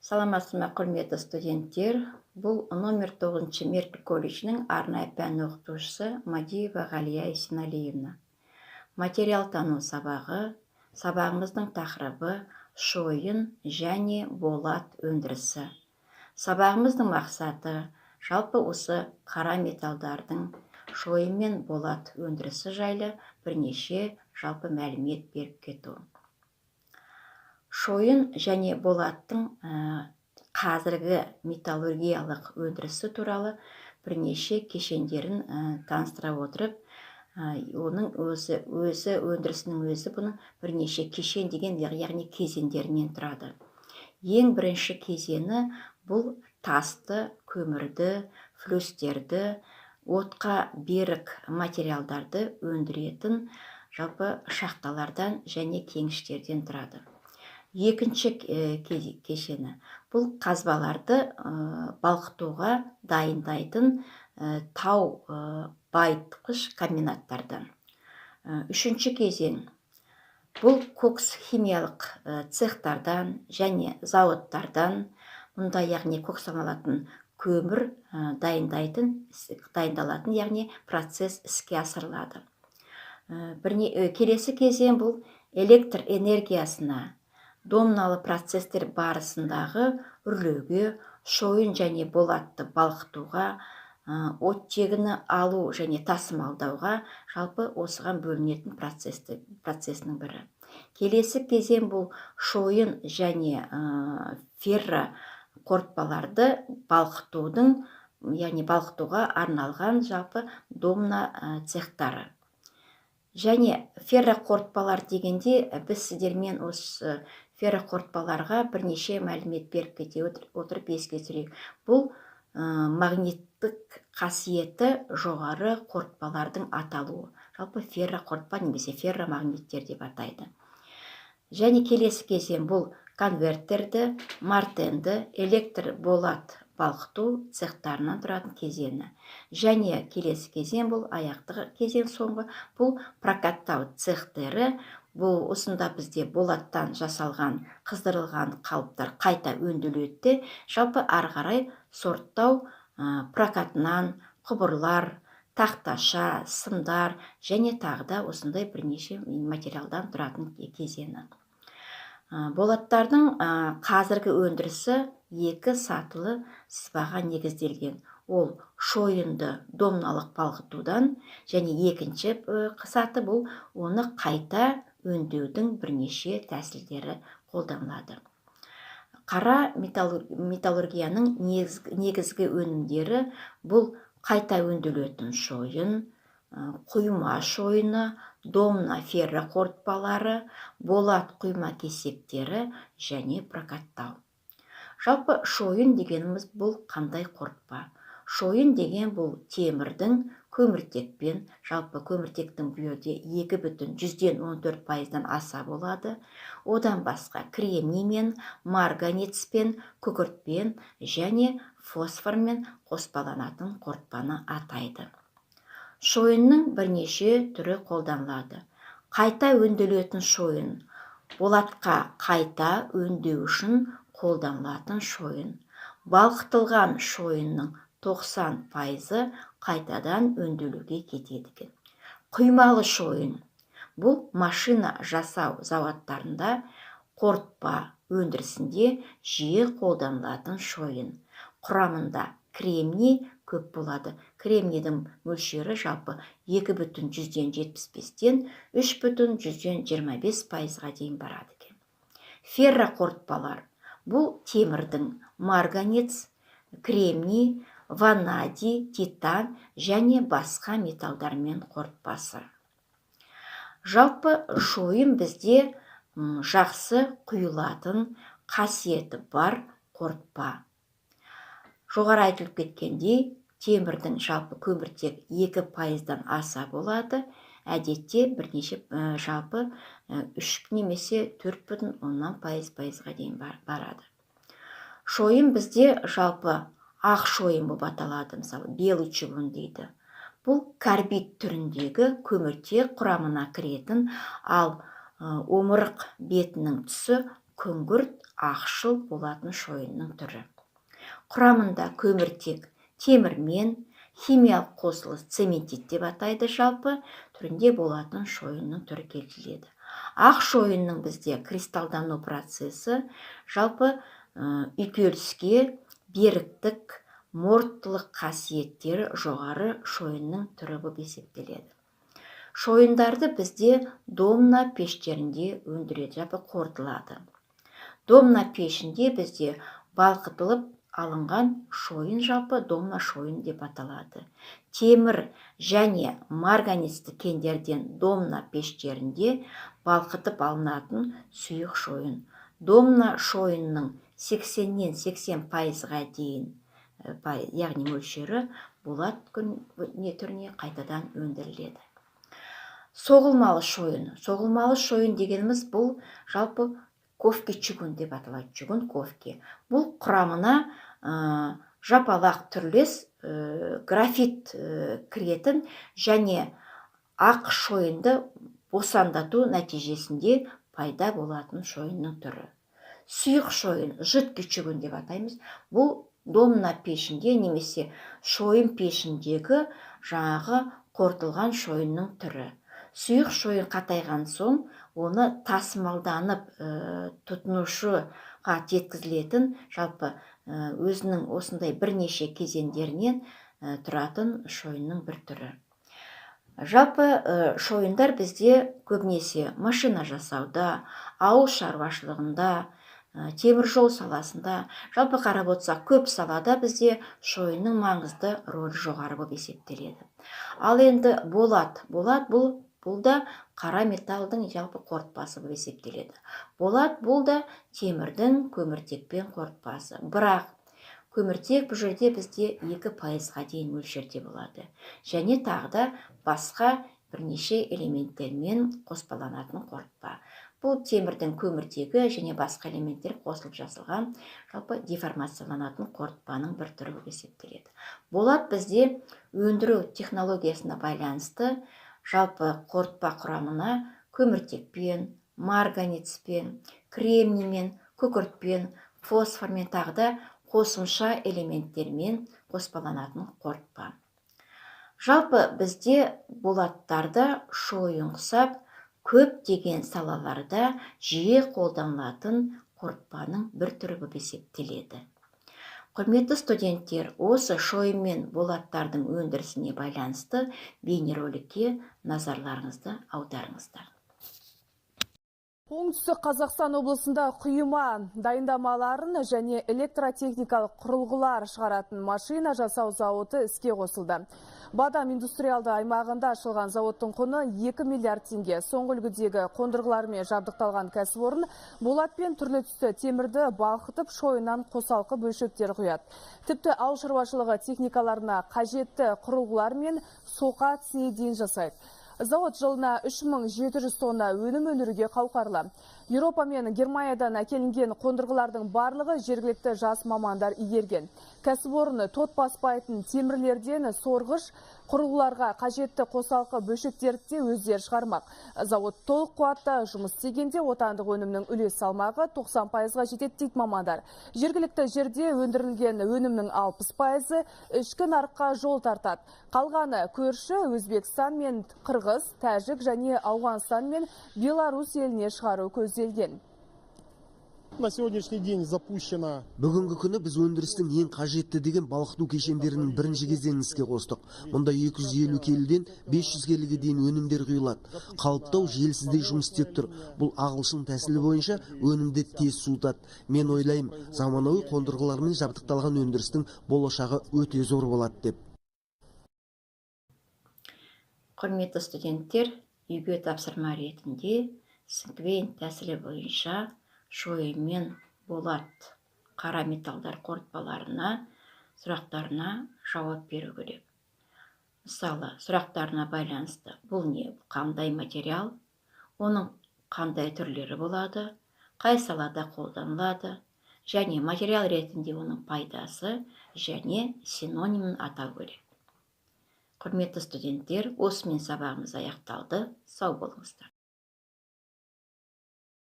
Саламатсыз ма, құрметті студенттер? Бұл номер 9 Меркі колледжінің арнайы пән оқытушысы Мадиева Ғалия Есенәлиевна. Материал тану сабағы. Сабағымыздың тақырыбы шойын және болат өндірісі. Сабағымыздың мақсаты жалпы осы қара металдардың шойын мен болат өндірісі жайлы бірнеше жалпы мәлімет беріп кету. Шойын және болаттың қазіргі металлургиялық өндірісі туралы бірнеше кешендерін таныстыра отырып, оның өзі өндірісінің өзі бұның бірнеше кешен деген, яғни кезеңдерінен тұрады. Ең бірінші кезеңі бұл тасты, көмірді, флюстерді, отқа берік материалдарды өндіретін жалпы шахталардан және кеніштерден тұрады. Екінші кешені бұл қазбаларды балқытуға дайындайтын тау байытқыш комбинаттардан. Үшінші кезең бұл кокс химиялық цехтардан және зауыттардан, мұнда яғни коксаналатын көмір дайындалатын, яғни процесс іске асырылады. Келесі кезең бұл электр энергиясына домналы процестер барысындағы үрлеуге, шойын және болатты балқытуға, оттегіні алу және тасымалдауға жалпы осыған бөлінетін процесінің бірі. Келесі кезең бұл шойын және ферро қорытпаларды балқытудың, яғни балқытуға арналған жалпы домна цехтары. Және ферроқорытпалар дегенде біз сіздермен осы ферроқорытпаларға бірнеше мәлімет беріп кете отырып еске түсірейік. Бұл магниттік қасиеті жоғары қорытпалардың аталуы. Жалпы ферроқорытпа немесе ферромагниттер деп атайды. Және келесі кезең бұл конвертерді, мартенді, электр болат балқыту цехтарынан тұратын кезеңі. Және келесі кезең бұл аяқтығы кезең соңғы, бұл прокаттау цехтері. Бұл осында бізде болаттан жасалған қыздырылған қалыптар қайта өңделеді. Жалпы ары қарай сорттау прокатынан құбырлар, тақташа, сымдар және тағы да осындай бірнеше материалдан тұратын кезеңі. Болаттардың қазіргі өндірісі екі сатылы сызбаға негізделген. Ол шойынды домналық балқытудан және екінші саты бұл оны қайта өңдеудің бірнеше тәсілдері қолданылады. Қара металлургияның негізгі өнімдері бұл қайта өңделетін шойын, құйма шойыны, домна ферроқорытпалары, болат құйма кесектері және прокаттау. Жалпы шойын дегеніміз бұл қандай қорытпа? Шойын деген бұл темірдің көміртекпен, жалпы көміртектің бүйірде 2,14% аса болады. Одан басқа кремниймен, марганецпен, күкіртпен және фосформен қоспаланатын қорытпаны атайды. Шойынның бірнеше түрі қолданылады. Қайта өңделетін шойын болатқа қайта өңдеу үшін қолданылатын шойын. Балқытылған шойынның 90% қайтадан өңделуге кетеді. Құймалы шойын бұл машина жасау зауыттарында қорытпа өндірісінде жиі қолданылатын шойын. Құрамында кремний көп болады. Кремнийдің мөлшері жалпы 2,75-тен 3,25%-ға дейін барады екен. Ферроқорытпалар бұл темірдің марганец, кремний, ванадий, титан және басқа металдармен қорытпасы. Жалпы шойын бізде жақсы құйылатын қасиеті бар қорытпа. Жоғары айтылып кеткендей, темірдің жалпы көміртек 2%-дан аса болады. Әдетте бірнеше жалпы 3 немесе 4,10%-ға дейін барады. Шойын бізде жалпы ақ шойын болып аталады, мысалы белый чугун дейді. Бұл карбид түріндегі көміртек құрамына кіретін, ал омырық бетінің түсі күңгірт, ақшыл болатын шойынның түрі. Құрамында көміртек, темірмен, химиялық қосылыс цементит деп атайды, жалпы түрінде болатын шойынның түрі келтіріледі. Ақ шойынның бізде кристалдану процесі жалпы үйкеліске беріктік, морттылық қасиеттері жоғары шойынның түрі болып есептеледі. Шойындарды бізде домна пештерінде өндіреді, жалпы қорытылады. Домна пешінде бізде балқытылып алынған шойын жалпы домна шойын деп аталады. Темір және марганецті кендерден домна пештерінде балқытып алынатын сұйық шойын. Домна шойынның 80-нен 80%-ға дейін, яғни мөлшері болат түріне қайтадан өндіріледі. Соғылмалы шойын. Соғылмалы шойын дегеніміз бұл жалпы ковки чугун деп аталады. Чугун ковки. Бұл құрамына жапалақ түрлес графит кіретін және ақ шойынды босандату нәтижесінде пайда болатын шойынның түрі. Сұйық шойын, жидкий чугун деп атаймыз. Бұл домна пешінде немесе шойын пешіндегі жаңағы қорытылған шойынның түрі. Сұйық шойын қатайған соң, оны тасымалданып тұтынушыға жеткізілетін жалпы өзінің осындай бірнеше кезеңдерінен тұратын шойынның бір түрі. Жалпы шойындар бізде көбінесе машина жасауда, ауыл шаруашылығында, темір жол саласында, жалпы қарап отырсақ, көп салада бізде шойынның маңызды рөлі жоғары болып есептеледі. Ал енді болат бұл да қара металдың жалпы қорытпасы болып есептеледі. Болат бұл да темірдің көміртекпен қорытпасы. Бірақ көміртек бұл жерде бізде 2%-ға дейін мөлшерде болады. Және тағы да басқа бірнеше элементтермен қоспаланатын қорытпа. Бұл темірдің көміртегі және басқа элементтер қосылып жасалған жалпы деформацияланатын қорытпаның бір түрі болып есептеледі. Болат бізде өндіру технологиясына байланысты жалпы қорытпа құрамына көміртекпен, марганецпен, кремниймен, күкіртпен, фосформен тағы да қосымша элементтермен қоспаланатын қорытпа. Жалпы бізде болаттарда шойын құсап көптеген салаларда жиі қолданылатын қорытпаның бір түрі болып есептеледі. Құрметті студенттер, осы шойын мен болаттардың өндірісіне байланысты бейнероликке назарларыңызды аударыңыздар. Оңтүстік Қазақстан облысында құйма дайындамаларын және электротехникалық құрылғылар шығаратын машина жасау зауыты іске қосылды. Бадам индустриалды аймағында ашылған зауыттың құны 2 миллиард теңге. Соңғы үлгідегі қондырғылармен жабдықталған кәсіпорын болат пен түрлі түсті темірді балқытып шойыннан қосалқы бөлшектер құяды. Тіпті ауыл шаруашылығы техникаларына қажетті құрылғылар мен соқа тісіне дейін жасайды. Зауыт жылына 3700 тонна өнім өндіруге қауқарлы. Еуропа мен Германиядан әкелінген қондырғылардың барлығы жергілікті жас мамандар игерген. Кәсіпорын тот баспайтын темірлерден сорғыш құрылғыларға қажетті қосалқы бөлшектерді өздері шығармақ. Зауыт толық қуатта жұмыс істегенде отандық өнімнің үлес салмағы 90%-ға жетеді дейді мамандар. Жергілікті жерде өндірілген өнімнің 60%-ы ішкі нарыққа жол тартады. Қалғаны көрші Өзбекстан мен Қырғыз, Тәжік және Ауғанстан мен Беларусь еліне шығару көзделген. На сегодняшний день запущено. Бүгінгі күні біз өндірістің ең қажетті деген балқыту кешендерінің бірінші кезеңін іске қостық. Мұнда 250 келіден 500 келіге дейін өнімдер құйылады. Қалыптау желсіздей жұмыс істеп тұр. Бұл ағылшын тәсілі бойынша өнімді тез суытады. Мен ойлаймын, заманауи қондырғылармен жабдықталған өндірістің болашағы өте зор болады деп. Құрметті студенттер, үйге тапсырма ретінде Сингвейн тәсілі бойынша шойын мен болат қара металдар қорытпаларына сұрақтарына жауап беру керек. Мысалы, сұрақтарына байланысты бұл не, қандай материал, оның қандай түрлері болады, қай салада қолданылады, және материал ретінде оның пайдасы және синонимін атау керек. Құрметті студенттер, осымен сабағымыз аяқталды. Сау болыңыздар.